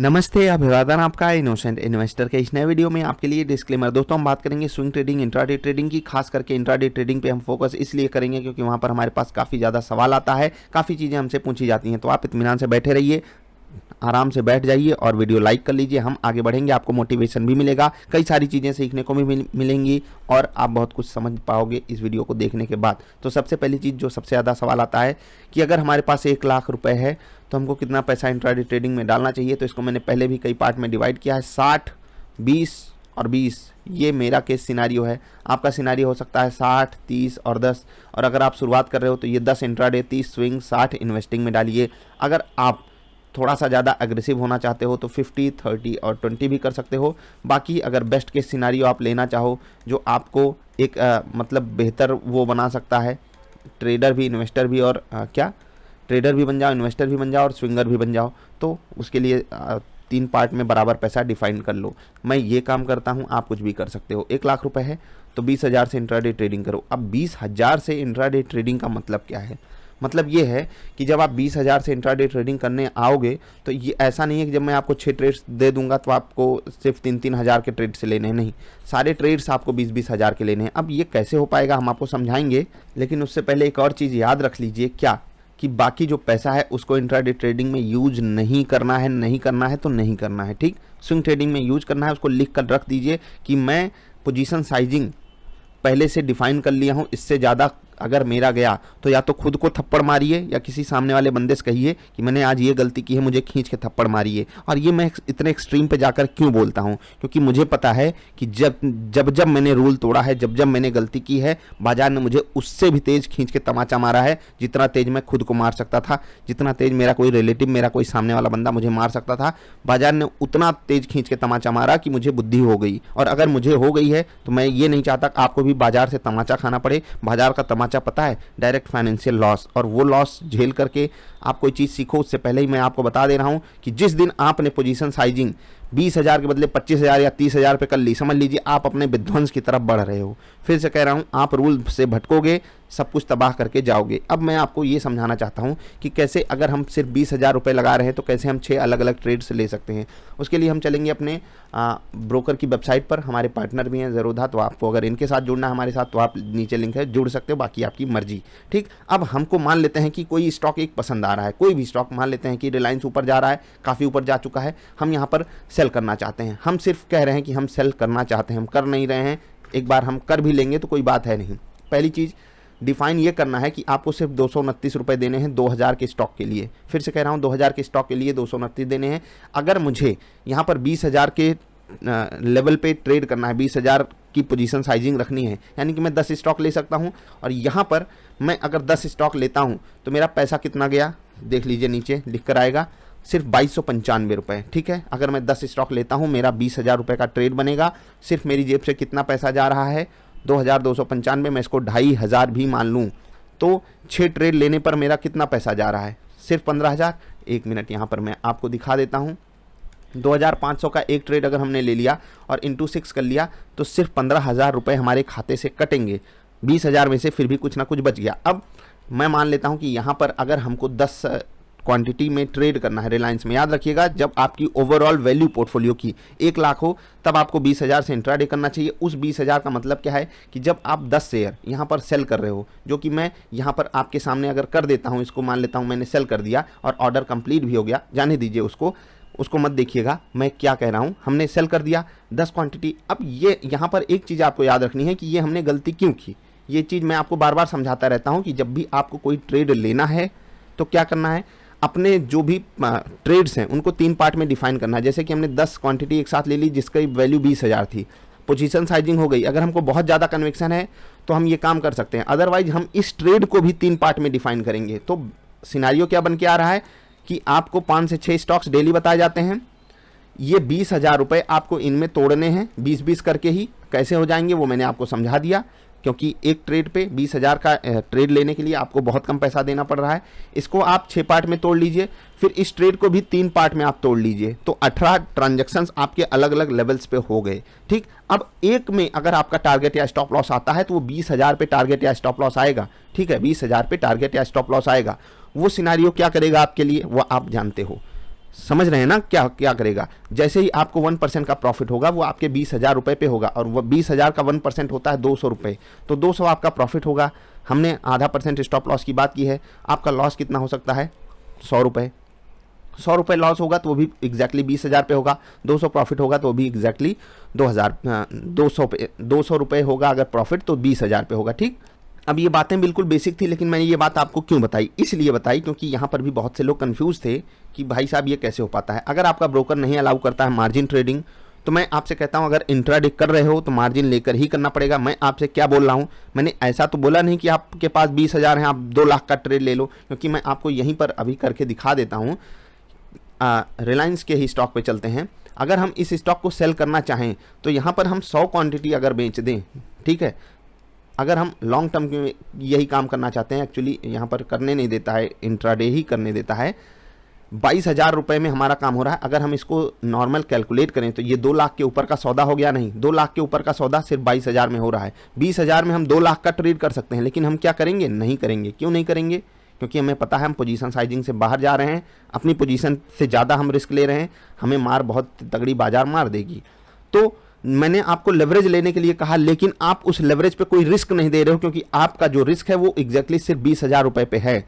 नमस्ते, अभिवादन आपका इनोसेंट इन्वेस्टर के इस नए वीडियो में आपके लिए डिस्क्लेमर। दोस्तों, हम बात करेंगे स्विंग ट्रेडिंग, इंट्राडे ट्रेडिंग की। खास करके इंट्राडे ट्रेडिंग पे हम फोकस इसलिए करेंगे क्योंकि वहां पर हमारे पास काफ़ी ज़्यादा सवाल आता है, काफ़ी चीज़ें हमसे पूछी जाती हैं। तो आप इत्मीनान से बैठे रहिए, आराम से बैठ जाइए और वीडियो लाइक कर लीजिए। हम आगे बढ़ेंगे, आपको मोटिवेशन भी मिलेगा, कई सारी चीज़ें सीखने को भी मिलेंगी और आप बहुत कुछ समझ पाओगे इस वीडियो को देखने के बाद। तो सबसे पहली चीज़ जो सबसे ज़्यादा सवाल आता है कि अगर हमारे पास 1 लाख रुपए है तो हमको कितना पैसा इंट्राडे ट्रेडिंग में डालना चाहिए। तो इसको मैंने पहले भी कई पार्ट में डिवाइड किया है, 60, 20 और 20। ये मेरा केस सिनारियो है। आपका सिनारियो हो सकता है 60, 30 और 10। और अगर आप शुरुआत कर रहे हो तो ये 10 इंट्राडे, 30 स्विंग, 60 इन्वेस्टिंग में डालिए। अगर आप थोड़ा सा ज़्यादा अग्रेसिव होना चाहते हो तो 50, 30 और 20 भी कर सकते हो। बाकी अगर बेस्ट केस सिनारियो आप लेना चाहो जो आपको एक मतलब बेहतर वो बना सकता है, ट्रेडर भी, इन्वेस्टर भी और ट्रेडर भी बन जाओ, इन्वेस्टर भी बन जाओ और स्विंगर भी बन जाओ, तो उसके लिए 3 पार्ट में बराबर पैसा डिफाइन कर लो। मैं ये काम करता हूँ, आप कुछ भी कर सकते हो। 1 लाख रुपए है तो 20,000 से इंट्राडे ट्रेडिंग करो। अब 20,000 से इंट्राडे ट्रेडिंग का मतलब क्या है? मतलब ये है कि जब आप 20,000 से इंट्राडे ट्रेडिंग करने आओगे तो ये ऐसा नहीं है कि जब मैं आपको 6 ट्रेड्स दे दूंगा तो आपको सिर्फ 3-3 हज़ार के ट्रेड से लेने हैं। नहीं, सारे ट्रेड्स आपको 20-20 हज़ार के लेने हैं। अब ये कैसे हो पाएगा हम आपको समझाएंगे, लेकिन उससे पहले एक और चीज़ याद रख लीजिए, क्या कि बाकी जो पैसा है उसको इंट्राडे ट्रेडिंग में यूज नहीं करना है। नहीं करना है तो नहीं करना है, ठीक। स्विंग ट्रेडिंग में यूज करना है, उसको लिख कर रख दीजिए कि मैं पोजीशन साइजिंग पहले से डिफाइन कर लिया हूं। इससे ज़्यादा अगर मेरा गया तो या तो खुद को थप्पड़ मारिए या किसी सामने वाले बंदे से कहिए कि मैंने आज ये गलती की है, मुझे खींच के थप्पड़ मारिए। और ये मैं इतने एक्सट्रीम पे जाकर क्यों बोलता हूँ? क्योंकि मुझे पता है कि जब मैंने रूल तोड़ा है, जब मैंने गलती की है, बाजार ने मुझे उससे भी तेज खींच के तमाचा मारा है, जितना तेज मैं खुद को मार सकता था, जितना तेज मेरा कोई रिलेटिव, मेरा कोई सामने वाला बंदा मुझे मार सकता था। बाजार ने उतना तेज खींच के तमाचा मारा कि मुझे बुद्धि हो गई। और अगर मुझे हो गई है तो मैं ये नहीं चाहता कि आपको भी बाजार से तमाचा खाना पड़े। बाजार का तमाचा पता है, डायरेक्ट फाइनेंशियल लॉस। और वो लॉस झेल करके आप कोई चीज़ सीखो, उससे पहले ही मैं आपको बता दे रहा हूं कि जिस दिन आपने पोजीशन साइजिंग 20,000 के बदले 25,000 या 30,000 पे कर ली, समझ लीजिए आप अपने विध्वंस की तरफ बढ़ रहे हो। फिर से कह रहा हूं, आप रूल से भटकोगे, सब कुछ तबाह करके जाओगे। अब मैं आपको ये समझाना चाहता हूं कि कैसे अगर हम सिर्फ 20,000 रुपये लगा रहे हैं तो कैसे हम 6 अलग अलग ट्रेड्स ले सकते हैं। उसके लिए हम चलेंगे अपने ब्रोकर की वेबसाइट पर। हमारे पार्टनर भी हैं ज़रूरत, तो आपको अगर इनके साथ जुड़ना है हमारे साथ तो आप नीचे लिंक है, जुड़ सकते हो, बाकी आपकी मर्जी, ठीक। अब हमको मान लेते हैं कि कोई स्टॉक एक पसंद आ रहा है, कोई भी स्टॉक मान लेते हैं कि रिलायंस ऊपर जा रहा है, काफ़ी ऊपर जा चुका है, हम यहाँ पर सेल करना चाहते हैं। हम सिर्फ कह रहे हैं कि हम सेल करना चाहते हैं, हम कर नहीं रहे हैं। एक बार हम कर भी लेंगे तो कोई बात है नहीं। पहली चीज़ डिफाइन ये करना है कि आपको सिर्फ 229 रुपये देने हैं 2000 के स्टॉक के लिए। फिर से कह रहा हूँ, 2000 के स्टॉक के लिए 229 देने हैं। अगर मुझे यहाँ पर 20,000 के लेवल पे ट्रेड करना है, 20,000 की पोजीशन साइजिंग रखनी है, यानी कि मैं 10 स्टॉक ले सकता हूँ। और यहाँ पर मैं अगर 10 स्टॉक लेता हूँ तो मेरा पैसा कितना गया देख लीजिए, नीचे लिख कर आएगा, सिर्फ 2295 रुपये, ठीक है। अगर मैं 10 स्टॉक लेता हूँ मेरा 20,000 रुपये का ट्रेड बनेगा। सिर्फ मेरी जेब से कितना पैसा जा रहा है? 2,295। मैं इसको 2,500 भी मान लूँ तो 6 ट्रेड लेने पर मेरा कितना पैसा जा रहा है? सिर्फ 15,000। 1 मिनट यहाँ पर मैं आपको दिखा देता हूँ। 2,500 का एक ट्रेड अगर हमने ले लिया और इंटू 6 कर लिया तो सिर्फ 15,000 रुपये हमारे खाते से कटेंगे। 20,000 में से फिर भी कुछ ना कुछ बच गया। अब मैं मान लेता हूँ कि यहाँ पर अगर हमको 10 क्वांटिटी में ट्रेड करना है रिलायंस में, याद रखिएगा जब आपकी ओवरऑल वैल्यू पोर्टफोलियो की 1 लाख हो तब आपको 20,000 से इंट्राडे करना चाहिए। उस 20,000 का मतलब क्या है कि जब आप 10 शेयर यहाँ पर सेल कर रहे हो, जो कि मैं यहाँ पर आपके सामने अगर कर देता हूँ, इसको मान लेता हूँ मैंने सेल कर दिया और ऑर्डर कंप्लीट भी हो गया, जाने दीजिए उसको मत देखिएगा मैं क्या कह रहा हूँ। हमने सेल कर दिया 10 क्वांटिटी। अब ये यहाँ पर एक चीज़ आपको याद रखनी है कि ये हमने गलती क्यों की। ये चीज़ मैं आपको बार बार समझाता रहता हूँ कि जब भी आपको कोई ट्रेड लेना है तो क्या करना है, अपने जो भी ट्रेड्स हैं उनको 3 पार्ट में डिफाइन करना है। जैसे कि हमने 10 क्वांटिटी एक साथ ले ली जिसकी वैल्यू 20,000 थी, पोजीशन साइजिंग हो गई। अगर हमको बहुत ज़्यादा कन्विक्शन है तो हम ये काम कर सकते हैं, अदरवाइज हम इस ट्रेड को भी 3 पार्ट में डिफाइन करेंगे। तो सिनारियो क्या बन के आ रहा है कि आपको 5 से 6 स्टॉक्स डेली बताए जाते हैं। ये 20,000 रुपये आपको इनमें तोड़ने हैं 20-20 करके ही। कैसे हो जाएंगे वो मैंने आपको समझा दिया, क्योंकि एक ट्रेड पे 20,000 का ट्रेड लेने के लिए आपको बहुत कम पैसा देना पड़ रहा है। इसको आप 6 पार्ट में तोड़ लीजिए, फिर इस ट्रेड को भी 3 पार्ट में आप तोड़ लीजिए, तो 18 ट्रांजैक्शंस आपके अलग अलग लेवल्स पे हो गए, ठीक। अब एक में अगर आपका टारगेट या स्टॉप लॉस आता है तो वो 20,000 पे टारगेट या स्टॉप लॉस आएगा, ठीक है। 20,000 पे टारगेट या स्टॉप लॉस आएगा। वो सिनारियो क्या करेगा आपके लिए वो आप जानते हो। समझ रहे हैं ना क्या क्या करेगा? जैसे ही आपको 1% का प्रॉफिट होगा वो आपके 20,000 रुपये पे होगा, और वो 20,000 का 1% होता है 200 रुपये, तो 200 आपका प्रॉफिट होगा। हमने आधा % स्टॉप लॉस की बात की है। आपका लॉस कितना हो सकता है? 100 रुपये। 100 रुपये लॉस होगा तो वो भी एग्जैक्टली 20,000 पे होगा। 200 प्रॉफिट होगा तो वो भी एग्जैक्टली 200 रुपये होगा अगर प्रॉफिट, तो 20,000 पे होगा। ठीक, अब ये बातें बिल्कुल बेसिक थी, लेकिन मैंने ये बात आपको क्यों बताई? इसलिए बताई क्योंकि यहाँ पर भी बहुत से लोग कंफ्यूज थे कि भाई साहब ये कैसे हो पाता है। अगर आपका ब्रोकर नहीं अलाउ करता है मार्जिन ट्रेडिंग, तो मैं आपसे कहता हूँ अगर इंट्राडे कर रहे हो तो मार्जिन लेकर ही करना पड़ेगा। मैं आपसे क्या बोल रहा हूँ, मैंने ऐसा तो बोला नहीं कि आपके पास 20,000 है आप 2 लाख का ट्रेड ले लो, क्योंकि मैं आपको यहीं पर अभी करके दिखा देता हूँ। रिलायंस के ही स्टॉक पे चलते हैं। अगर हम इस स्टॉक को सेल करना चाहें तो यहाँ पर हम 100 क्वांटिटी अगर बेच दें, ठीक है, अगर हम लॉन्ग टर्म में यही काम करना चाहते हैं, एक्चुअली यहाँ पर करने नहीं देता है, इंट्राडे ही करने देता है। 22,000 रुपये में हमारा काम हो रहा है। अगर हम इसको नॉर्मल कैलकुलेट करें तो ये 2 लाख के ऊपर का सौदा हो गया। नहीं, 2 लाख के ऊपर का सौदा सिर्फ 22,000 में हो रहा है। 20,000 में हम 2 लाख का ट्रेड कर सकते हैं, लेकिन हम क्या करेंगे? नहीं करेंगे। क्यों नहीं करेंगे? क्योंकि हमें पता है हम पोजीशन साइजिंग से बाहर जा रहे हैं, अपनी पोजीशन से ज़्यादा हम रिस्क ले रहे हैं, हमें मार बहुत तगड़ी बाजार मार देगी। तो मैंने आपको लेवरेज लेने के लिए कहा, लेकिन आप उस लेवरेज पे कोई रिस्क नहीं दे रहे हो, क्योंकि आपका जो रिस्क है वो एग्जैक्टली सिर्फ 20,000 रुपये पे है।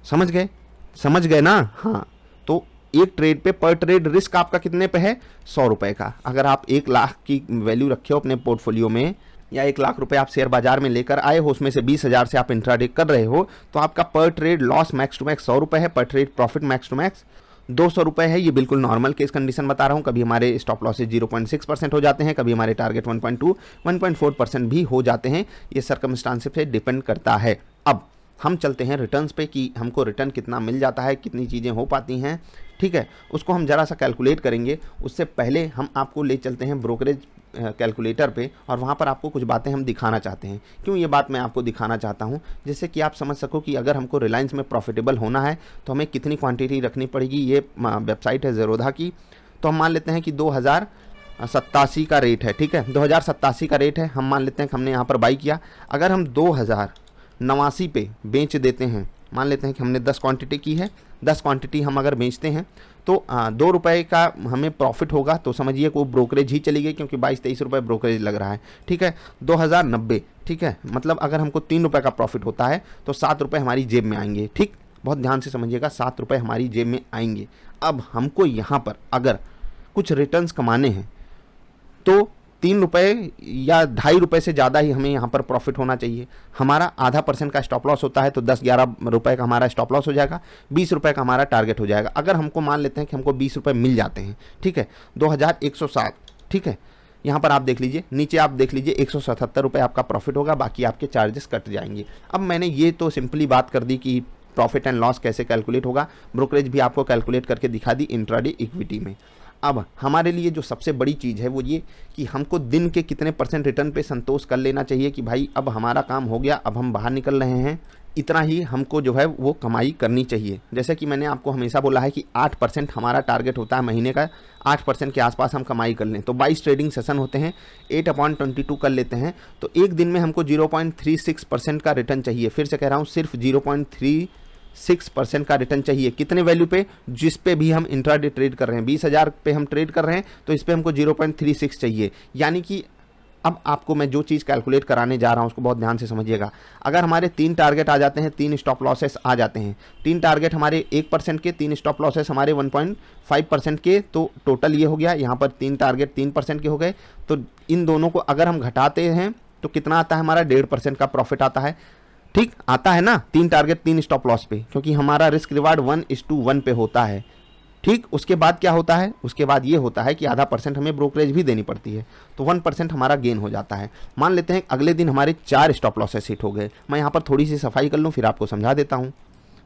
समझ गए? समझ गए ना? हाँ, तो एक ट्रेड पे पर ट्रेड रिस्क आपका कितने पे है? 100 रुपये का। अगर आप 1 लाख की वैल्यू रखे हो अपने पोर्टफोलियो में, या 1 लाख रुपए आप शेयर बाजार में लेकर आए हो, उसमें से 20,000 से आप इंट्राडे कर रहे हो, तो आपका per trade loss max to max 100 रुपये है, per trade profit max to max 200 रुपये है। ये बिल्कुल नॉर्मल केस कंडीशन बता रहा हूँ। कभी हमारे स्टॉप लॉसेज 0.6% हो जाते हैं, कभी हमारे टारगेट 1.2, 1.4% भी हो जाते हैं। ये सर्कमस्टांसेस पे डिपेंड करता है। अब हम चलते हैं रिटर्न्स पे कि हमको रिटर्न कितना मिल जाता है, कितनी चीज़ें हो पाती हैं, ठीक है, उसको हम ज़रा सा कैलकुलेट करेंगे। उससे पहले हम आपको ले चलते हैं ब्रोकरेज कैलकुलेटर पे, और वहाँ पर आपको कुछ बातें हम दिखाना चाहते हैं। क्यों ये बात मैं आपको दिखाना चाहता हूँ? जिससे कि आप समझ सको कि अगर हमको रिलायंस में प्रॉफिटेबल होना है तो हमें कितनी क्वांटिटी रखनी पड़ेगी। ये वेबसाइट है ज़ेरोधा की। तो हम मान लेते हैं कि 2087 का रेट है, ठीक है, 2087 का रेट है। हम मान लेते हैं कि हमने यहाँ पर बाई किया। अगर हम 2089 पे बेच देते हैं, मान लेते हैं कि हमने 10 क्वांटिटी की है, 10 क्वांटिटी हम अगर बेचते हैं तो 2 रुपये का हमें प्रॉफिट होगा। तो समझिए कि वो ब्रोकरेज ही चली गई, क्योंकि 22-23 रुपये ब्रोकरेज लग रहा है, ठीक है। 2090, ठीक है, मतलब अगर हमको 3 रुपये का प्रॉफिट होता है तो 7 रुपये हमारी जेब में आएंगे। ठीक, बहुत ध्यान से समझिएगा, 7 रुपये हमारी जेब में आएंगे। अब हमको यहाँ पर अगर कुछ रिटर्न्स कमाने हैं तो 3 रुपये या 2.5 रुपये से ज़्यादा ही हमें यहाँ पर प्रॉफिट होना चाहिए। हमारा आधा % का स्टॉप लॉस होता है, तो 10-11 रुपये का हमारा स्टॉप लॉस हो जाएगा, 20 रुपये का हमारा टारगेट हो जाएगा। अगर हमको मान लेते हैं कि हमको 20 रुपये मिल जाते हैं, ठीक है, 2107, ठीक है, यहाँ पर आप देख लीजिए, नीचे आप देख लीजिए 177 रुपये आपका प्रॉफिट होगा, बाकी आपके चार्जेस कट जाएंगे। अब मैंने ये तो सिंपली बात कर दी कि प्रॉफिट एंड लॉस कैसे कैलकुलेट होगा, ब्रोकरेज भी आपको कैलकुलेट करके दिखा दी इंट्राडे इक्विटी में। अब हमारे लिए जो सबसे बड़ी चीज़ है वो ये कि हमको दिन के कितने % रिटर्न पे संतोष कर लेना चाहिए कि भाई अब हमारा काम हो गया, अब हम बाहर निकल रहे हैं, इतना ही हमको जो है वो कमाई करनी चाहिए। जैसे कि मैंने आपको हमेशा बोला है कि 8% हमारा टारगेट होता है महीने का, 8% के आसपास हम कमाई कर लें। तो 22 ट्रेडिंग सेशन होते हैं, 8/22 कर लेते हैं, तो एक दिन में हमको 0.36% का रिटर्न चाहिए। फिर से कह रहा हूँ, सिर्फ 0.36% का रिटर्न चाहिए। कितने वैल्यू पे? जिस पे भी हम इंट्राडे ट्रेड कर रहे हैं, 20,000 पे हम ट्रेड कर रहे हैं तो इस पे हमको 0.36 चाहिए। यानी कि अब आपको मैं जो चीज़ कैलकुलेट कराने जा रहा हूँ उसको बहुत ध्यान से समझिएगा। अगर हमारे 3 टारगेट आ जाते हैं, 3 स्टॉप लॉसेस आ जाते हैं, 3 टारगेट हमारे 1% के, 3 स्टॉप लॉसेस हमारे 1.5% के, तो टोटल ये हो गया, यहाँ पर 3 टारगेट 3% के हो गए। तो इन दोनों को अगर हम घटाते हैं तो कितना आता है? हमारा 1.5% का प्रॉफिट आता है। ठीक आता है ना, 3 टारगेट 3 स्टॉप लॉस पे, क्योंकि हमारा रिस्क रिवार्ड 1:1 पे होता है। ठीक, उसके बाद क्या होता है? उसके बाद ये होता है कि आधा % हमें ब्रोकरेज भी देनी पड़ती है, तो 1% हमारा गेन हो जाता है। मान लेते हैं अगले दिन हमारे 4 स्टॉप लॉसेस हिट हो गए। मैं यहाँ पर थोड़ी सी सफाई कर लूँ, फिर आपको समझा देता हूँ।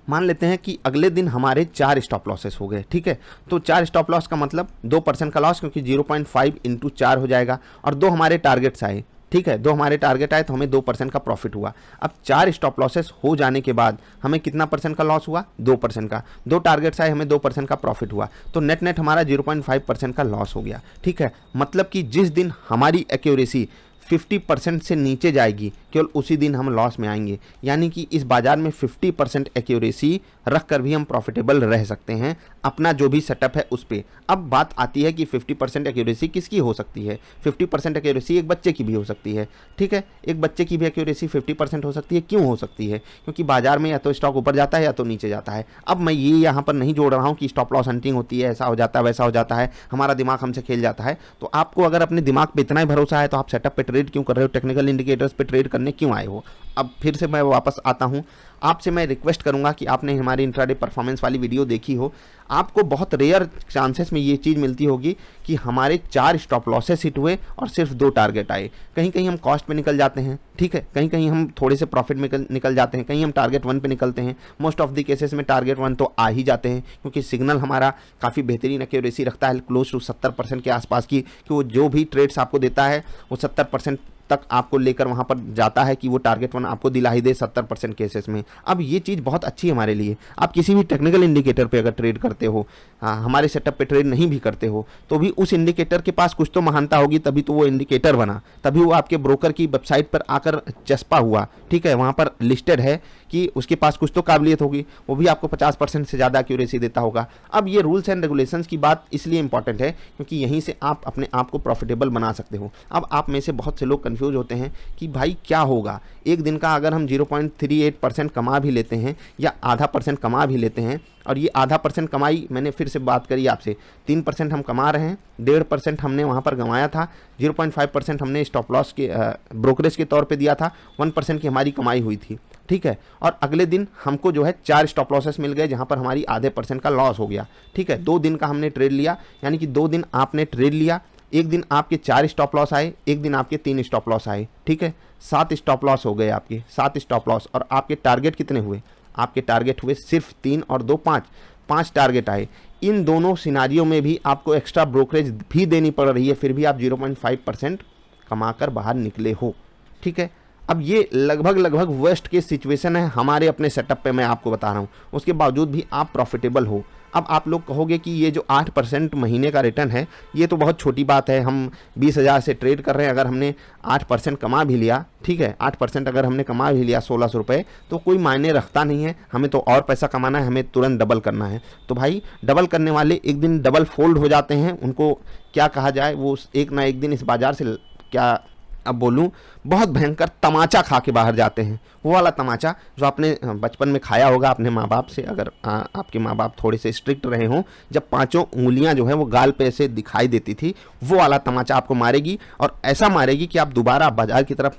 मान लेते हैं कि अगले दिन हमारे 4 स्टॉप लॉसेस हो गए, ठीक है, तो 4 स्टॉप लॉस का मतलब 2% का लॉस, क्योंकि 0.5 × 4 हो जाएगा, और 2 हमारे टारगेट्स आए, ठीक है, 2 हमारे टारगेट आए तो हमें 2% का प्रॉफिट हुआ। अब 4 स्टॉप लॉसेस हो जाने के बाद हमें कितना % का लॉस हुआ? 2% का। 2 टारगेट्स आए, हमें 2% का प्रॉफिट हुआ, तो नेट हमारा 0.5% का लॉस हो गया। ठीक है, मतलब कि जिस दिन हमारी एक्यूरेसी 50% से नीचे जाएगी, केवल उसी दिन हम लॉस में आएंगे। यानी कि इस बाजार में 50% एक्यूरेसी रख कर भी हम प्रॉफिटेबल रह सकते हैं अपना जो भी सेटअप है उस पर। अब बात आती है कि 50% एक्यूरेसी किसकी हो सकती है। 50% एक्यूरेसी एक बच्चे की भी हो सकती है, ठीक है। एक बच्चे की भी एक्यूरेसी 50% हो सकती है। क्यों हो सकती है? क्योंकि बाजार में या तो स्टॉक ऊपर जाता है या तो नीचे जाता है। अब मैं ये यहाँ पर नहीं जोड़ रहा हूँ कि स्टॉप लॉस हंटिंग होती है, ऐसा हो जाता है, वैसा हो जाता है, हमारा दिमाग हमसे खेल जाता है। तो आपको अगर अपने दिमाग पे इतना ही भरोसा है तो आप सेटअप पे ट्रेड क्यों कर रहे हो, टेक्निकल इंडिकेटर्स पे ट्रेड करने क्यों आए हो? अब फिर से मैं वापस आता हूँ, आपसे मैं रिक्वेस्ट करूंगा कि आपने हमारी इंट्राडे परफॉर्मेंस वाली वीडियो देखी हो। आपको बहुत रेयर चांसेस में ये चीज़ मिलती होगी कि हमारे 4 स्टॉप लॉसेस हिट हुए और सिर्फ 2 टारगेट आए। कहीं कहीं हम कॉस्ट पे निकल जाते हैं, ठीक है, कहीं कहीं हम थोड़े से प्रॉफिट में निकल जाते हैं, कहीं हम टारगेट 1 पे निकलते हैं। मोस्ट ऑफ द केसेस में टारगेट 1 तो आ ही जाते हैं, क्योंकि सिग्नल हमारा काफ़ी बेहतरीन एक्यूरेसी रखता है, क्लोज टू 70% के आसपास की, कि वो जो भी ट्रेड्स आपको देता है वो 70% तक आपको लेकर वहाँ पर जाता है कि वो टारगेट 1 आपको दिला ही दे 70% केसेस में। अब ये चीज़ बहुत अच्छी है हमारे लिए। आप किसी भी टेक्निकल इंडिकेटर पे अगर ट्रेड करते हो, हमारे सेटअप पे ट्रेड नहीं भी करते हो, तो भी उस इंडिकेटर के पास कुछ तो महानता होगी, तभी तो वो इंडिकेटर बना, तभी वो आपके ब्रोकर की वेबसाइट पर आकर चस्पा हुआ, ठीक है, वहाँ पर लिस्टेड है कि उसके पास कुछ तो काबिलियत होगी, वो भी आपको 50% से ज़्यादा एक्यूरेसी देता होगा। अब ये रूल्स एंड रेगुलेशंस की बात इसलिए इंपॉर्टेंट है क्योंकि यहीं से आप अपने आप को प्रॉफिटेबल बना सकते हो। अब आप में से बहुत से लोग कंफ्यूज होते हैं कि भाई क्या होगा, एक दिन का अगर हम 0.38% कमा भी लेते हैं या आधा % कमा भी लेते हैं, और ये आधा % कमाई, मैंने फिर से बात करी आपसे, 3% हम कमा रहे हैं, 1.5% हमने वहाँ पर गंवाया था, 0.5% हमने स्टॉप लॉस के ब्रोकरेज के तौर पे दिया था, 1% की हमारी कमाई हुई थी, ठीक है। और अगले दिन हमको जो है 4 स्टॉप लॉसेस मिल गए जहाँ पर हमारी आधे % का लॉस हो गया, ठीक है। 2 दिन का हमने ट्रेड लिया, यानी कि 2 दिन आपने ट्रेड लिया, एक दिन आपके 4 स्टॉप लॉस आए, एक दिन आपके 3 स्टॉप लॉस आए, ठीक है। 7 स्टॉप लॉस हो गए आपके, 7 स्टॉप लॉस। और आपके टारगेट कितने हुए? आपके टारगेट हुए सिर्फ 3 और 2 5 टारगेट आए। इन दोनों सिनारियों में भी आपको एक्स्ट्रा ब्रोकरेज भी देनी पड़ रही है, फिर भी आप 0.5% कमाकर बाहर निकले हो, ठीक है। अब ये लगभग वर्स्ट केस सिचुएशन है हमारे अपने सेटअप पे, मैं आपको बता रहा हूँ, उसके बावजूद भी आप प्रॉफिटेबल हो। अब आप लोग कहोगे कि ये जो 8% महीने का रिटर्न है ये तो बहुत छोटी बात है, हम 20,000 से ट्रेड कर रहे हैं, अगर हमने 8% कमा भी लिया, ठीक है, 8% अगर हमने कमा भी लिया 1600 रुपये, तो कोई मायने रखता नहीं है, हमें तो और पैसा कमाना है, हमें तुरंत डबल करना है। तो भाई डबल करने वाले एक दिन डबल फोल्ड हो जाते हैं, उनको क्या कहा जाए, वो एक ना एक दिन इस बाज़ार से क्या अब बोलूं, बहुत भयंकर तमाचा खा के बाहर जाते हैं। वो वाला तमाचा जो आपने बचपन में खाया होगा अपने माँ बाप से, अगर आपके माँ बाप थोड़े से स्ट्रिक्ट रहे हों, जब 5 उंगलियां जो है वो गाल पे ऐसे दिखाई देती थी, वो वाला तमाचा आपको मारेगी, और ऐसा मारेगी कि आप दोबारा बाजार की तरफ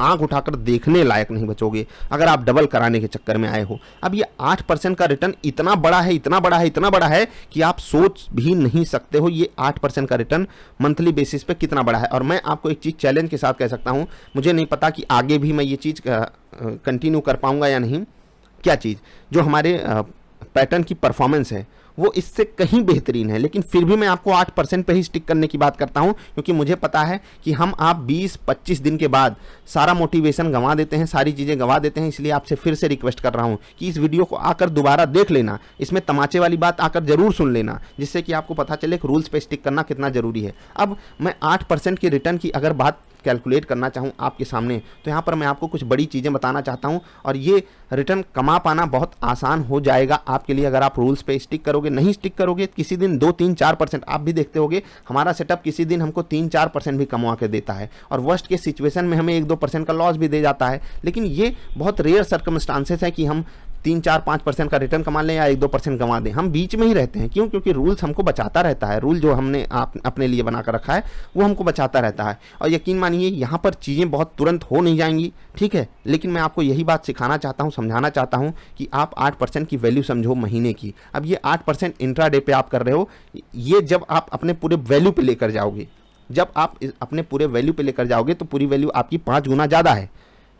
आंख उठाकर देखने लायक नहीं बचोगे, अगर आप डबल कराने के चक्कर में आए हो। अब ये 8% का रिटर्न इतना बड़ा है, इतना बड़ा है, इतना बड़ा है कि आप सोच भी नहीं सकते हो ये 8% का रिटर्न मंथली बेसिस पे कितना बड़ा है। और मैं आपको एक चीज़ चैलेंज के साथ कह सकता हूँ, मुझे नहीं पता कि आगे भी मैं ये चीज़ कंटिन्यू कर पाऊँगा या नहीं। क्या चीज़? जो हमारे पैटर्न की परफॉर्मेंस है वो इससे कहीं बेहतरीन है, लेकिन फिर भी मैं आपको 8% पे ही स्टिक करने की बात करता हूं, क्योंकि मुझे पता है कि हम आप 20-25 दिन के बाद सारा मोटिवेशन गंवा देते हैं, सारी चीज़ें गंवा देते हैं। इसलिए आपसे फिर से रिक्वेस्ट कर रहा हूं कि इस वीडियो को आकर दोबारा देख लेना, इसमें तमाचे वाली बात आकर जरूर सुन लेना, जिससे कि आपको पता चले कि रूल्स पे स्टिक करना कितना ज़रूरी है। अब मैं 8% के रिटर्न की अगर बात कैलकुलेट करना चाहूँ आपके सामने, तो यहाँ पर मैं आपको कुछ बड़ी चीज़ें बताना चाहता हूँ, और ये रिटर्न कमा पाना बहुत आसान हो जाएगा आपके लिए अगर आप रूल्स पे स्टिक करोगे। नहीं स्टिक करोगे किसी दिन 2-3-4%, आप भी देखते होगे हमारा सेटअप किसी दिन हमको 3-4% भी कमा के देता है, और वर्स्ट के सिचुएशन में हमें 1-2% का लॉस भी दे जाता है। लेकिन ये बहुत रेयर सर्कमस्टांसेस है कि हम 3-4-5% का रिटर्न कमा लें या 1-2% कमा दें, हम बीच में ही रहते हैं। क्यों? क्योंकि रूल्स हमको बचाता रहता है, रूल जो हमने अपने लिए बना कर रखा है वो हमको बचाता रहता है। और यकीन मानिए यहाँ पर चीज़ें बहुत तुरंत हो नहीं जाएंगी, ठीक है, लेकिन मैं आपको यही बात सिखाना चाहता हूँ, समझाना चाहता हूँ कि आप 8% की वैल्यू समझो महीने की। अब ये 8% इंट्राडे पे आप कर रहे हो, ये जब आप अपने पूरे वैल्यू पे लेकर जाओगे, जब आप अपने पूरे वैल्यू पे लेकर जाओगे तो पूरी वैल्यू आपकी 5 गुना ज़्यादा है।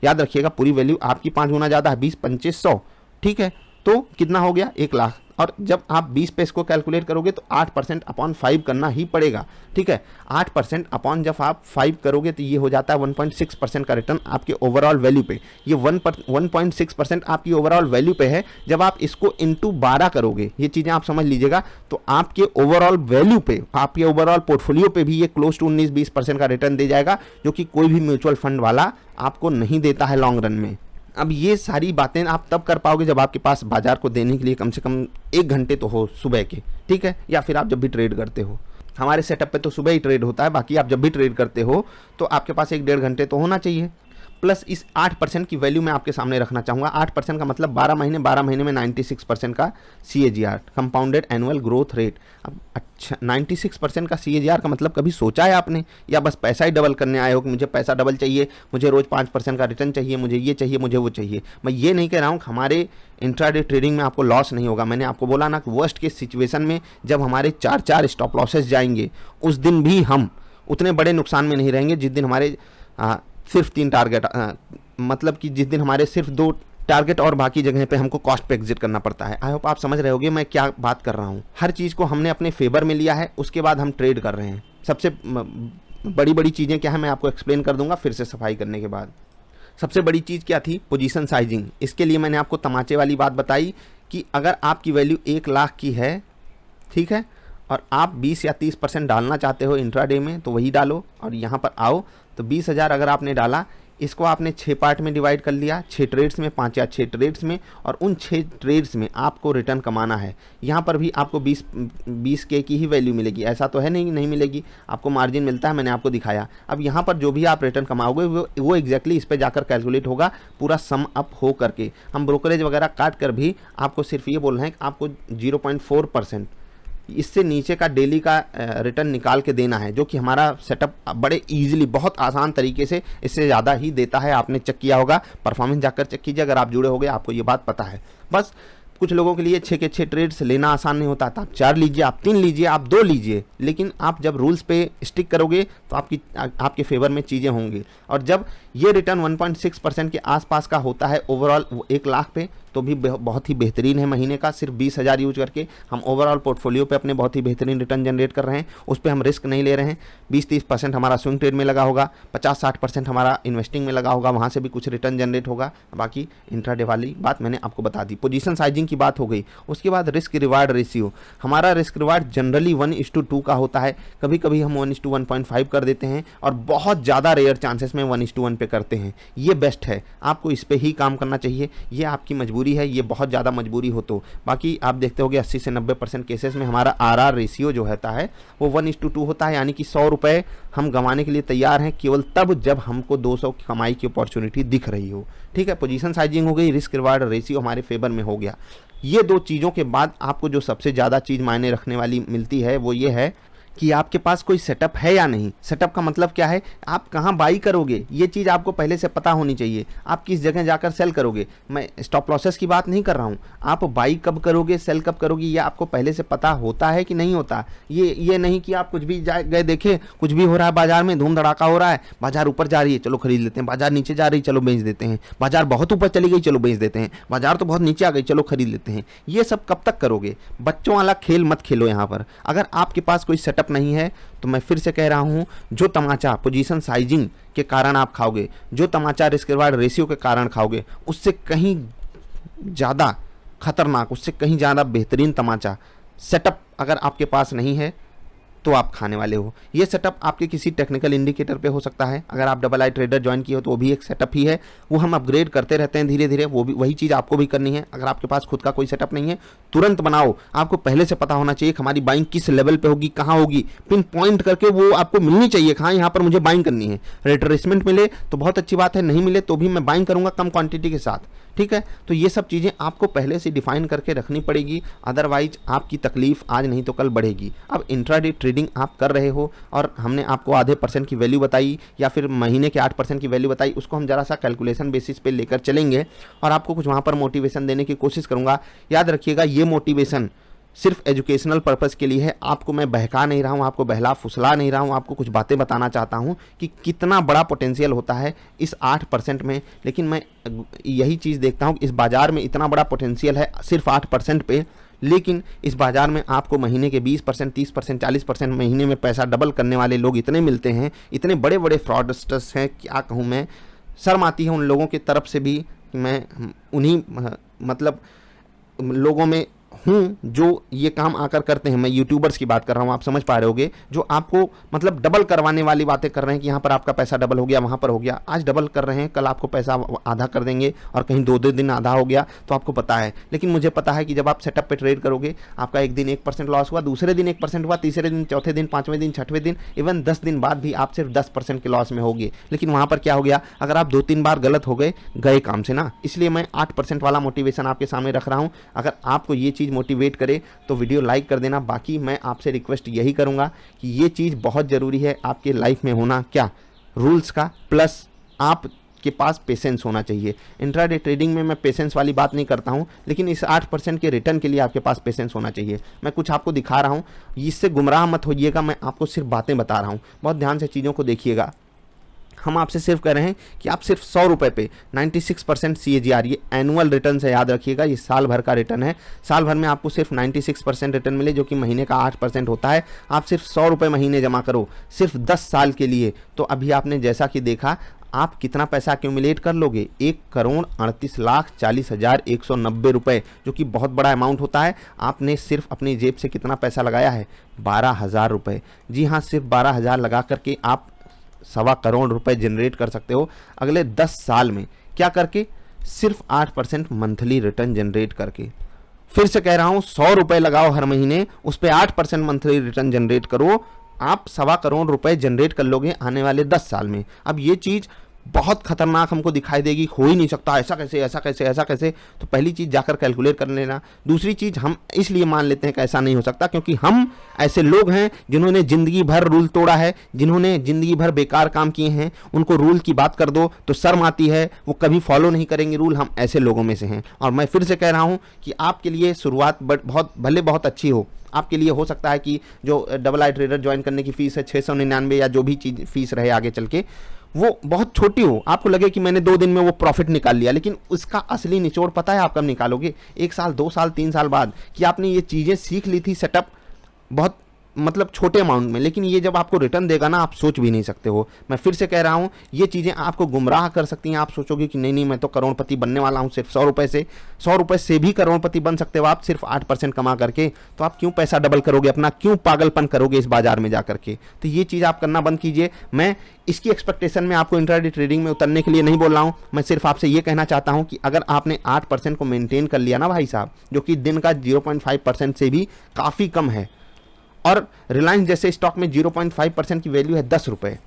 याद रखिएगा, पूरी वैल्यू आपकी 5 गुना ज़्यादा है, 20-25-100, ठीक है। तो कितना हो गया? 1 लाख। और जब आप 20 पे इसको कैलकुलेट करोगे तो 8% अपॉन 5 करना ही पड़ेगा, ठीक है। 8% अपॉन जब आप 5 करोगे तो ये हो जाता है 1.6% का रिटर्न आपके ओवरऑल वैल्यू पे। ये 1.6% आपकी ओवरऑल वैल्यू पे है। जब आप इसको इंटू 12 करोगे, ये चीज़ें आप समझ लीजिएगा, तो आपके ओवरऑल वैल्यू पे, आपके ओवरऑल पोर्टफोलियो पे भी ये क्लोज टू 19-20% का रिटर्न दे जाएगा, जो कि कोई भी म्यूचुअल फंड वाला आपको नहीं देता है लॉन्ग रन में। अब ये सारी बातें आप तब कर पाओगे जब आपके पास बाजार को देने के लिए कम से कम 1 घंटे तो हो सुबह के, ठीक है, या फिर आप जब भी ट्रेड करते हो। हमारे सेटअप पे तो सुबह ही ट्रेड होता है, बाकी आप जब भी ट्रेड करते हो तो आपके पास 1-1.5 घंटे तो होना चाहिए। प्लस इस 8% की वैल्यू मैं आपके सामने रखना चाहूँगा। 8% का मतलब 12 महीने में 96% का CAGR, compounded annual growth rate. अब अच्छा, 96% का CAGR का मतलब कभी सोचा है आपने, या बस पैसा ही डबल करने आए हो कि मुझे पैसा डबल चाहिए, मुझे रोज़ 5% का रिटर्न चाहिए, मुझे ये चाहिए, मुझे वो चाहिए। मैं ये नहीं कह रहा हूँ कि हमारे इंट्राडे ट्रेडिंग में आपको लॉस नहीं होगा। मैंने आपको बोला ना कि वर्स्ट केस सिचुएशन में जब हमारे 4 स्टॉप लॉसेस जाएंगे, उस दिन भी हम उतने बड़े नुकसान में नहीं रहेंगे जिस दिन हमारे सिर्फ 3 टारगेट, मतलब कि जिस दिन हमारे सिर्फ 2 टारगेट और बाकी जगह पे हमको कॉस्ट पे एग्जिट करना पड़ता है। आई होप आप समझ रहे होगे मैं क्या बात कर रहा हूँ। हर चीज़ को हमने अपने फेवर में लिया है, उसके बाद हम ट्रेड कर रहे हैं। सबसे बड़ी चीज़ें क्या है मैं आपको एक्सप्लेन कर दूंगा फिर से सफाई करने के बाद। सबसे बड़ी चीज़ क्या थी? Position sizing. इसके लिए मैंने आपको तमाचे वाली बात बताई कि अगर आपकी वैल्यू 1 लाख की है, ठीक है, और आप 20 या 30% डालना चाहते हो इंट्राडे में, तो वही डालो। और यहाँ पर आओ तो 20,000 अगर आपने डाला, इसको आपने 6 पार्ट में डिवाइड कर लिया, 6 ट्रेड्स में, 5 या 6 ट्रेड्स में, और उन 6 ट्रेड्स में आपको रिटर्न कमाना है। यहाँ पर भी आपको 20K की ही वैल्यू मिलेगी, ऐसा तो है नहीं मिलेगी, आपको मार्जिन मिलता है, मैंने आपको दिखाया। अब यहाँ पर जो भी आप रिटर्न कमाओगे वो एग्जैक्टली इस पर जाकर कैलकुलेट होगा, पूरा सम अप हो करके। हम ब्रोकरेज वगैरह काट कर भी आपको सिर्फ ये बोल रहे हैं कि आपको 0.4% इससे नीचे का डेली का रिटर्न निकाल के देना है, जो कि हमारा सेटअप बड़े इजीली, बहुत आसान तरीके से इससे ज़्यादा ही देता है। आपने चेक किया होगा, परफॉर्मेंस जाकर चेक कीजिए, अगर आप जुड़े होंगे आपको ये बात पता है। बस कुछ लोगों के लिए 6 के 6 ट्रेड्स लेना आसान नहीं होता था। आप 4 लीजिए, आप 3 लीजिए, आप 2 लीजिए, लेकिन आप जब रूल्स पे स्टिक करोगे तो आपके फेवर में चीज़ें होंगी। और जब ये रिटर्न 1.6% के आसपास का होता है ओवरऑल 1 लाख पे, तो भी बहुत ही बेहतरीन है। महीने का सिर्फ 20,000 यूज करके हम ओवरऑल पोर्टफोलियो पे अपने बहुत ही बेहतरीन रिटर्न जनरेट कर रहे हैं। उस पर हम रिस्क नहीं ले रहे हैं। 20-30% हमारा स्विंग ट्रेड में लगा होगा, 50-60% हमारा इन्वेस्टिंग में लगा होगा, वहाँ से भी कुछ रिटर्न जनरेट होगा। बाकी इंट्राडे वाली बात मैंने आपको बता दी। पोजीशन साइजिंग की बात हो गई। उसके बाद रिस्क रिवार्ड रेशियो। हमारा रिस्क रिवार्ड जनरली 1:2 का होता है, कभी कभी हम 1:1.5 कर देते हैं, और बहुत ज़्यादा रेयर चांसेस में 1:1 पे करते हैं। ये बेस्ट है, आपको इस पर ही काम करना चाहिए। ये आपकी मजबूरी है, ये बहुत ज़्यादा मजबूरी हो तो। बाकी आप देखते होगे 80 से 90% केसेस में हमारा RR रेशियो जो होता है वो 1:2 होता है, यानी कि 100 रुपये हम गंवाने के लिए तैयार हैं केवल तब जब हमको 200 की कमाई की अपॉर्चुनिटी दिख रही हो। ठीक है, पोजीशन साइजिंग हो गई, रिस्क रिवार्ड रेशियो हमारे फेवर में हो गया। ये 2 चीज़ों के बाद आपको जो सबसे ज़्यादा चीज़ मायने रखने वाली मिलती है वो ये है कि आपके पास कोई सेटअप है या नहीं। सेटअप का मतलब क्या है? आप कहाँ बाई करोगे, ये चीज़ आपको पहले से पता होनी चाहिए। आप किस जगह जाकर सेल करोगे, मैं स्टॉप लॉसेस की बात नहीं कर रहा हूँ। आप बाई कब करोगे, सेल कब करोगे, ये आपको पहले से पता होता है कि नहीं होता। ये नहीं कि आप कुछ भी गए देखे, कुछ भी हो रहा है बाजार में, धूम धड़ाका हो रहा है, बाजार ऊपर जा रही है चलो खरीद लेते हैं, बाजार नीचे जा रही चलो बेच देते हैं, बाजार बहुत ऊपर चली गई चलो बेच देते हैं, बाजार तो बहुत नीचे आ गई चलो खरीद लेते हैं। ये सब कब तक करोगे? बच्चों वाला खेल मत खेलो यहाँ पर। अगर आपके पास कोई सेटअप नहीं है तो मैं फिर से कह रहा हूं, जो तमाचा पोजीशन साइजिंग के कारण आप खाओगे, जो तमाचा रिस्क रिवार्ड रेशियो के कारण खाओगे, उससे कहीं ज़्यादा खतरनाक, उससे कहीं ज़्यादा बेहतरीन तमाचा सेटअप अगर आपके पास नहीं है तो आप खाने वाले हो। ये सेटअप आपके किसी टेक्निकल इंडिकेटर पे हो सकता है। अगर आप डबल आई ट्रेडर ज्वाइन किए हो तो वो भी एक सेटअप ही है, वो हम अपग्रेड करते रहते हैं धीरे धीरे। वो भी वही चीज़ आपको भी करनी है। अगर आपके पास खुद का कोई सेटअप नहीं है, तुरंत बनाओ। आपको पहले से पता होना चाहिए कि हमारी बाइंग किस लेवल पे होगी, कहाँ होगी, पिन पॉइंट करके वो आपको मिलनी चाहिए। हाँ, यहाँ पर मुझे बाइंग करनी है। रिट्रेसमेंट मिले तो बहुत अच्छी बात है, नहीं मिले तो भी मैं बाइंग करूँगा कम क्वान्टिटी के साथ। ठीक है, तो ये सब चीज़ें आपको पहले से डिफाइन करके रखनी पड़ेगी, अदरवाइज आपकी तकलीफ आज नहीं तो कल बढ़ेगी। अब इंट्राडे ट्रेडिंग आप कर रहे हो और हमने आपको आधे % की वैल्यू बताई या फिर महीने के 8% की वैल्यू बताई, उसको हम जरा सा कैलकुलेशन बेसिस पे लेकर चलेंगे और आपको कुछ वहाँ पर मोटिवेशन देने की कोशिश करूँगा। याद रखिएगा, ये मोटिवेशन सिर्फ एजुकेशनल पर्पस के लिए है। आपको मैं बहका नहीं रहा हूँ, आपको बहला फुसला नहीं रहा हूँ, आपको कुछ बातें बताना चाहता हूँ कि कितना बड़ा पोटेंशियल होता है इस 8% में। लेकिन मैं यही चीज़ देखता हूँ कि इस बाज़ार में इतना बड़ा पोटेंशियल है सिर्फ 8% पे, लेकिन इस बाज़ार में आपको महीने के 20%, 30%, 40% महीने में पैसा डबल करने वाले लोग इतने मिलते हैं, इतने बड़े बड़े फ्रॉडस्टर्स हैं, क्या कहूँ मैं। शर्म आती है उन लोगों की तरफ से भी कि मैं उन्हीं मतलब लोगों में हूँ जो ये काम आकर करते हैं। मैं यूट्यूबर्स की बात कर रहा हूँ, आप समझ पा रहे होगे, जो आपको मतलब डबल करवाने वाली बातें कर रहे हैं कि यहाँ पर आपका पैसा डबल हो गया, वहाँ पर हो गया। आज डबल कर रहे हैं, कल आपको पैसा आधा कर देंगे और कहीं 2 दिन आधा हो गया, तो आपको पता है। लेकिन मुझे पता है कि जब आप सेटअप पे ट्रेड करोगे, आपका एक दिन 1% लॉस हुआ, दूसरे दिन 1% हुआ, तीसरे दिन, चौथे दिन, 5वें दिन, 6वें दिन, इवन 10 दिन बाद भी आप सिर्फ 10% के लॉस में होगे। लेकिन वहाँ पर क्या हो गया, अगर आप 2-3 बार गलत हो गए काम से ना। इसलिए मैं 8% वाला मोटिवेशन आपके सामने रख रहा हूँ। अगर आपको ये चीज़ मोटिवेट करे तो वीडियो लाइक कर देना। बाकी मैं आपसे रिक्वेस्ट यही करूंगा कि ये चीज़ बहुत ज़रूरी है आपके लाइफ में होना, क्या, रूल्स का, प्लस आपके पास पेशेंस होना चाहिए। इंट्राडे ट्रेडिंग में मैं पेशेंस वाली बात नहीं करता हूं, लेकिन इस 8% के रिटर्न के लिए आपके पास पेशेंस होना चाहिए। मैं कुछ आपको दिखा रहा हूं, इससे गुमराह मत होइएगा, मैं आपको सिर्फ बातें बता रहा हूं। बहुत ध्यान से चीज़ों को देखिएगा। हम आपसे सिर्फ कह रहे हैं कि आप सिर्फ 100 रुपये पे 96% CAGR, ये एनुअल रिटर्न से याद रखिएगा, ये साल भर का रिटर्न है। साल भर में आपको सिर्फ 96% रिटर्न मिले, जो कि महीने का 8% होता है। आप सिर्फ 100 रुपये महीने जमा करो, सिर्फ 10 साल के लिए। तो अभी आपने जैसा कि देखा, आप कितना पैसा एक्यूमुलेट कर लोगे, 1,38,40,190 रुपये, जो कि बहुत बड़ा अमाउंट होता है। आपने सिर्फ अपनी जेब से कितना पैसा लगाया है, 12,000 रुपये। जी हाँ, सिर्फ 12,000 लगा करके आप 1.25 करोड़ रुपए जनरेट कर सकते हो अगले 10 साल में। क्या करके, सिर्फ 8% मंथली रिटर्न जनरेट करके। फिर से कह रहा हूं, 100 रुपए लगाओ हर महीने, उस पर 8% मंथली रिटर्न जनरेट करो, आप 1.25 करोड़ रुपए जनरेट कर लोगे आने वाले 10 साल में। अब ये चीज़ बहुत खतरनाक हमको दिखाई देगी, हो ही नहीं सकता, ऐसा कैसे, ऐसा कैसे, ऐसा कैसे। तो पहली चीज़ जाकर कैलकुलेट कर लेना। दूसरी चीज़, हम इसलिए मान लेते हैं कि ऐसा नहीं हो सकता क्योंकि हम ऐसे लोग हैं जिन्होंने ज़िंदगी भर रूल तोड़ा है, जिन्होंने ज़िंदगी भर बेकार काम किए हैं। उनको रूल की बात कर दो तो शर्म आती है, वो कभी फॉलो नहीं करेंगे रूल। हम ऐसे लोगों में से हैं। और मैं फिर से कह रहा हूँ कि आपके लिए शुरुआत बहुत अच्छी हो। आपके लिए हो सकता है कि जो डबल आई ट्रेडर ज्वाइन करने की फ़ीस है 699 या जो भी चीज़ फ़ीस रहे आगे चल के, वो बहुत छोटी हो। आपको लगे कि मैंने 2 दिन में वो प्रॉफिट निकाल लिया, लेकिन उसका असली निचोड़ पता है आप कब निकालोगे, 1 साल, 2 साल, 3 साल बाद, कि आपने ये चीज़ें सीख ली थी सेटअप बहुत मतलब छोटे अमाउंट में, लेकिन ये जब आपको रिटर्न देगा ना, आप सोच भी नहीं सकते हो। मैं फिर से कह रहा हूँ, ये चीज़ें आपको गुमराह कर सकती हैं। आप सोचोगे कि नहीं मैं तो करोड़पति बनने वाला हूँ सिर्फ 100 रुपये से। 100 रुपये से भी करोड़पति बन सकते हो आप सिर्फ 8% कमा करके। तो आप क्यों पैसा डबल करोगे अपना, क्यों पागलपन करोगे इस बाजार में जा करके। तो ये चीज़ आप करना बंद कीजिए। मैं इसकी एक्सपेक्टेशन में आपको इंट्राडे ट्रेडिंग में उतरने के लिए नहीं बोल रहा हूँ। मैं सिर्फ आपसे ये कहना चाहता हूँ कि अगर आपने 8% को मेंटेन कर लिया ना भाई साहब, जो कि दिन का 0.5% से भी काफ़ी कम है, और रिलायंस जैसे स्टॉक में 0.5% की वैल्यू है 10 रुपये।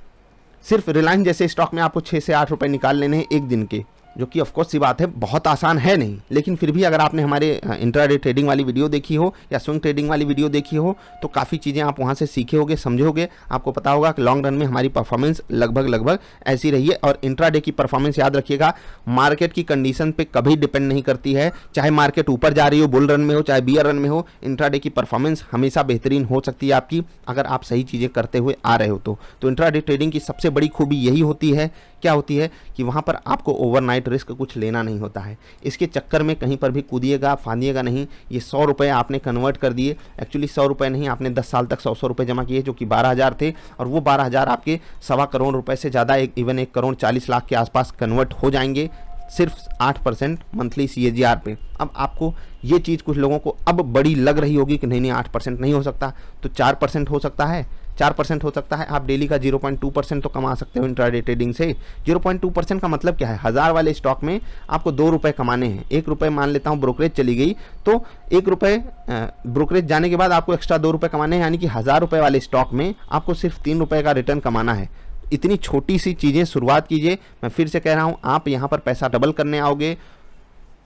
सिर्फ रिलायंस जैसे स्टॉक में आपको 6 से 8 रुपये निकाल लेने हैं एक दिन के, जो कि ऑफकोर्स सी बात है, बहुत आसान है नहीं। लेकिन फिर भी अगर आपने हमारे इंट्राडे ट्रेडिंग वाली वीडियो देखी हो या स्विंग ट्रेडिंग वाली वीडियो देखी हो, तो काफ़ी चीज़ें आप वहाँ से सीखे होगे, समझे होगे। आपको पता होगा कि लॉन्ग रन में हमारी परफॉर्मेंस लगभग ऐसी रही है। और इंट्राडे की परफॉर्मेंस याद रखिएगा, मार्केट की कंडीशन पे कभी डिपेंड नहीं करती है। चाहे मार्केट ऊपर जा रही हो, बुल रन में हो, चाहे बियर रन में हो, इंट्राडे की परफॉर्मेंस हमेशा बेहतरीन हो सकती है आपकी, अगर आप सही चीज़ें करते हुए आ रहे हो तो इंट्राडे ट्रेडिंग की सबसे बड़ी खूबी यही होती है, क्या होती है कि वहाँ पर आपको ओवरनाइट रिस्क कुछ लेना नहीं होता है। इसके चक्कर में कहीं पर भी कूदिएगा, फांदिएगा नहीं। ये 100 रुपये आपने कन्वर्ट कर दिए, एक्चुअली 100 रुपये नहीं, आपने 10 साल तक 100 रुपये जमा किए, जो कि 12,000 थे, और वो 12,000 आपके 1.25 करोड़ रुपये से ज़्यादा, इवन 1 करोड़ 40 लाख के आसपास कन्वर्ट हो जाएंगे सिर्फ 8% मंथली CAGR पे। अब आपको ये चीज़ कुछ लोगों को अब बड़ी लग रही होगी कि नहीं 8% नहीं हो सकता, तो 4% हो सकता है, 4% हो सकता है। आप डेली का 0.2% तो कमा सकते हो इंट्राडे ट्रेडिंग से। 0.2% का मतलब क्या है, 1000 वाले स्टॉक में आपको 2 रुपये कमाने हैं। 1 रुपये मान लेता हूँ ब्रोकरेज चली गई, तो 1 रुपये ब्रोकरेज जाने के बाद आपको एक्स्ट्रा 2 रुपये कमाने हैं, यानी कि 1000 रुपये वाले स्टॉक में आपको सिर्फ 3 रुपये का रिटर्न कमाना है। इतनी छोटी सी चीज़ें शुरुआत कीजिए। मैं फिर से कह रहा हूँ, आप यहाँ पर पैसा डबल करने आओगे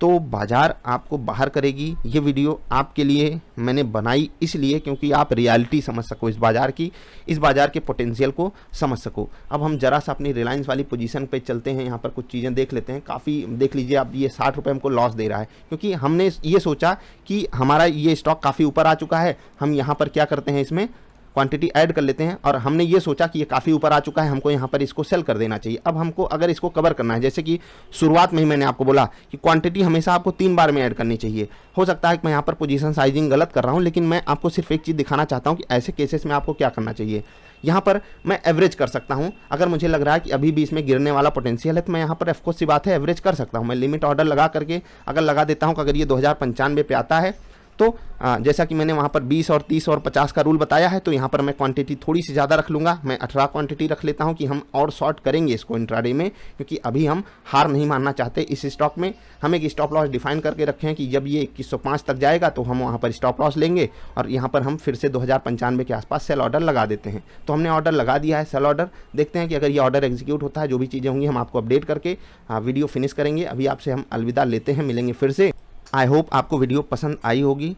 तो बाज़ार आपको बाहर करेगी। ये वीडियो आपके लिए मैंने बनाई इसलिए क्योंकि आप रियलिटी समझ सको इस बाज़ार की, इस बाज़ार के पोटेंशियल को समझ सको। अब हम जरा सा अपनी रिलायंस वाली पोजीशन पे चलते हैं, यहाँ पर कुछ चीज़ें देख लेते हैं। काफ़ी देख लीजिए आप, ये 60 रुपये हमको लॉस दे रहा है, क्योंकि हमने ये सोचा कि हमारा ये स्टॉक काफ़ी ऊपर आ चुका है, हम यहाँ पर क्या करते हैं, इसमें क्वांटिटी ऐड कर लेते हैं और हमने ये सोचा कि ये काफ़ी ऊपर आ चुका है, हमको यहाँ पर इसको सेल कर देना चाहिए। अब हमको अगर इसको कवर करना है, जैसे कि शुरुआत में ही मैंने आपको बोला कि क्वांटिटी हमेशा आपको 3 बार में ऐड करनी चाहिए। हो सकता है कि मैं यहाँ पर पोजीशन साइजिंग गलत कर रहा हूँ, लेकिन मैं आपको सिर्फ एक चीज़ दिखाना चाहता हूँ कि ऐसे केसेस में आपको क्या करना चाहिए। यहाँ पर मैं एवरेज कर सकता हूँ, अगर मुझे लग रहा है कि अभी भी इसमें गिरने वाला पोटेंशियल है तो मैं यहाँ पर ऑफकोर्स सी बात है एवरेज कर सकता हूँ। मैं लिमिट ऑर्डर लगा करके अगर लगा देता हूँ कि अगर ये 2095 पे आता है तो जैसा कि मैंने वहाँ पर 20 और 30 और 50 का रूल बताया है, तो यहाँ पर मैं क्वांटिटी थोड़ी सी ज़्यादा रख लूँगा। मैं 18 क्वांटिटी रख लेता हूँ कि हम और शॉर्ट करेंगे इसको इंट्राडे में, क्योंकि अभी हम हार नहीं मानना चाहते इस स्टॉक में। हम एक स्टॉप लॉस डिफाइन करके रखे हैं कि जब ये 2105 तक जाएगा तो हम वहाँ पर स्टॉप लॉस लेंगे और यहाँ पर हम फिर से 2095 के आसपास सेल ऑर्डर लगा देते हैं। तो हमने ऑर्डर लगा दिया है सेल ऑर्डर। देखते हैं कि अगर ये ऑर्डर एग्जीक्यूट होता है, जो भी चीज़ें होंगी हम आपको अपडेट करके वीडियो फिनिश करेंगे। अभी आपसे हम अलविदा लेते हैं, मिलेंगे फिर से। आई होप आपको वीडियो पसंद आई होगी।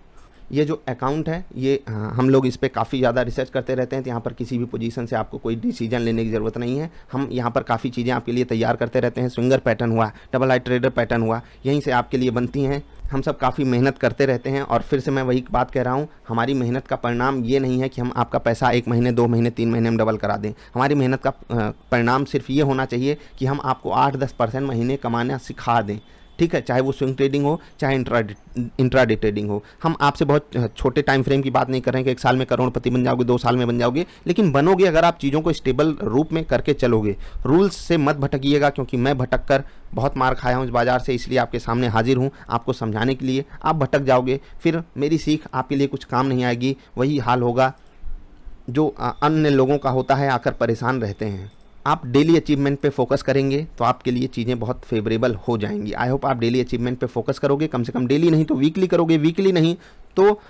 ये जो अकाउंट है ये हम लोग इस पर काफ़ी ज़्यादा रिसर्च करते रहते हैं, तो यहाँ पर किसी भी पोजीशन से आपको कोई डिसीजन लेने की ज़रूरत नहीं है। हम यहाँ पर काफ़ी चीज़ें आपके लिए तैयार करते रहते हैं। स्विंगर पैटर्न हुआ, डबल आई ट्रेडर पैटर्न हुआ, यहीं से आपके लिए बनती हैं। हम सब काफ़ी मेहनत करते रहते हैं और फिर से मैं वही बात कह रहा हूँ, हमारी मेहनत का परिणाम ये नहीं है कि हम आपका पैसा 1 महीने 2 महीने 3 महीने में डबल करा दें। हमारी मेहनत का परिणाम सिर्फ ये होना चाहिए कि हम आपको 8-10% महीने कमाना सिखा दें, ठीक है। चाहे वो स्विंग ट्रेडिंग हो, चाहे इंट्राडे ट्रेडिंग हो। हम आपसे बहुत छोटे टाइम फ्रेम की बात नहीं कर रहे हैं कि 1 साल में करोड़पति बन जाओगे, 2 साल में बन जाओगे, लेकिन बनोगे अगर आप चीज़ों को स्टेबल रूप में करके चलोगे। रूल्स से मत भटकिएगा, क्योंकि मैं भटक कर बहुत मार खाया हूँ इस बाज़ार से, इसलिए आपके सामने हाजिर हूँ आपको समझाने के लिए। आप भटक जाओगे, फिर मेरी सीख आपके लिए कुछ काम नहीं आएगी। वही हाल होगा जो अन्य लोगों का होता है, आकर परेशान रहते हैं। आप डेली अचीवमेंट पे फोकस करेंगे तो आपके लिए चीज़ें बहुत फेवरेबल हो जाएंगी। आई होप आप डेली अचीवमेंट पे फोकस करोगे, कम से कम डेली नहीं तो वीकली करोगे, वीकली नहीं तो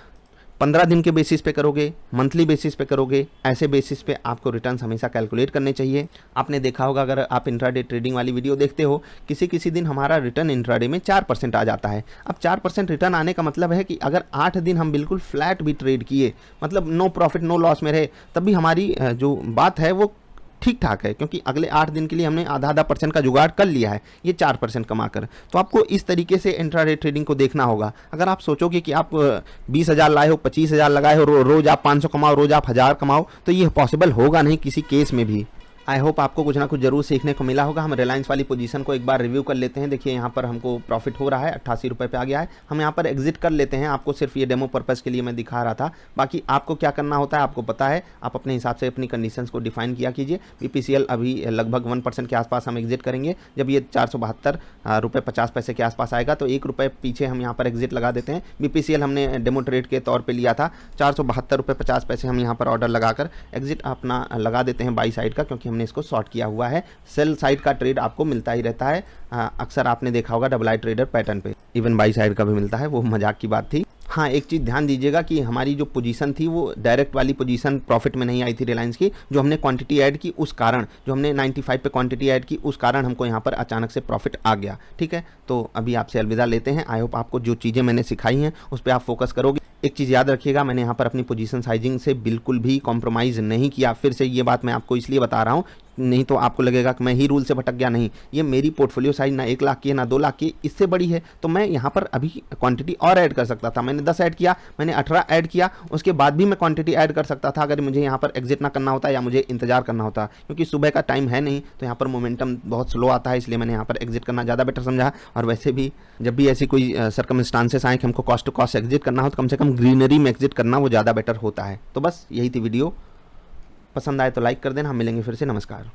15 दिन के बेसिस पे करोगे, मंथली बेसिस पे करोगे। ऐसे बेसिस पे आपको रिटर्न्स हमेशा कैलकुलेट करने चाहिए। आपने देखा होगा, अगर आप इंट्राडे ट्रेडिंग वाली वीडियो देखते हो, किसी किसी दिन हमारा रिटर्न इंट्राडे में 4% आ जाता है। अब 4% रिटर्न आने का मतलब है कि अगर 8 दिन हम बिल्कुल फ्लैट भी ट्रेड किए, मतलब नो प्रॉफिट नो लॉस में रहे, तब भी हमारी जो बात है वो ठीक ठाक है, क्योंकि अगले 8 दिन के लिए हमने आधा परसेंट का जुगाड़ कर लिया है, ये 4% कमाकर। तो आपको इस तरीके से इंट्राडे ट्रेडिंग को देखना होगा। अगर आप सोचोगे कि आप 20,000 लाए हो, 25,000 लगाए हो, रोज़ आप 500 कमाओ, रोज़ आप 1000 कमाओ, तो ये पॉसिबल होगा नहीं किसी केस में भी। आई होप आपको कुछ ना कुछ जरूर सीखने को मिला होगा। हम रिलायंस वाली पोजीशन को एक बार रिव्यू कर लेते हैं। देखिए यहाँ पर हमको प्रॉफिट हो रहा है, 88 रुपये पे आ गया है। हम यहाँ पर एग्जिट कर लेते हैं। आपको सिर्फ ये डेमो पर्पज़ के लिए मैं दिखा रहा था, बाकी आपको क्या करना होता है आपको पता है। आप अपने हिसाब से अपनी कंडीशंस को डिफाइन किया कीजिए। BPCL अभी लगभग 1% के आसपास हम एग्जिट करेंगे। जब ये 472 रुपये 50 पैसे के आसपास आएगा तो 1 रुपये पीछे हम यहाँ पर एग्जिट लगा देते हैं। BPCL हमने डेमो ट्रेड के तौर पर लिया था, 472 रुपये 50 पैसे हम यहाँ पर ऑर्डर लगाकर एग्जिट अपना लगा देते हैं बाई साइड का, क्योंकि हमने इसको शॉर्ट किया हुआ है। सेल साइड का ट्रेड आपको मिलता ही रहता है, अक्सर आपने देखा होगा डबल आई ट्रेडर पैटर्न पे, इवन बाई साइड का भी मिलता है, वो मजाक की बात थी। हाँ, एक चीज़ ध्यान दीजिएगा कि हमारी जो पोजीशन थी वो डायरेक्ट वाली पोजीशन प्रॉफिट में नहीं आई थी रिलायंस की। जो हमने क्वांटिटी ऐड की उस कारण, जो हमने 95 पे क्वांटिटी ऐड की उस कारण हमको यहाँ पर अचानक से प्रॉफिट आ गया, ठीक है। तो अभी आपसे अलविदा लेते हैं। आई होप आपको जो चीज़ें मैंने सिखाई हैं उस पर आप फोकस करोगे। एक चीज़ याद रखिएगा, मैंने यहाँ पर अपनी पोजीशन साइजिंग से बिल्कुल भी कॉम्प्रोमाइज़ नहीं किया। फिर से ये बात मैं आपको इसलिए बता रहा हूँ, नहीं तो आपको लगेगा कि मैं ही रूल से भटक गया। नहीं, ये मेरी पोर्टफोलियो साइज ना 1 लाख की है ना 2 लाख की, इससे बड़ी है। तो मैं यहाँ पर अभी क्वांटिटी और ऐड कर सकता था। मैंने 10 ऐड किया, मैंने 18 ऐड किया, उसके बाद भी मैं क्वांटिटी ऐड कर सकता था अगर मुझे यहाँ पर एग्जिट ना करना होता या मुझे इंतजार करना होता, क्योंकि सुबह का टाइम है नहीं, तो यहाँ पर मोमेंटम बहुत स्लो आता है, इसलिए मैंने यहाँ पर एग्जिट करना ज़्यादा बेटर समझा। और वैसे भी जब भी ऐसी कोई सर्कमस्टांसेस आए कि हमको कॉस्ट टू कॉस्ट एग्जिट करना हो, तो कम से कम ग्रीनरी में एग्जिट करना वो ज़्यादा बेटर होता है। तो बस यही थी वीडियो, पसंद आए तो लाइक कर देना। हम मिलेंगे फिर से, नमस्कार।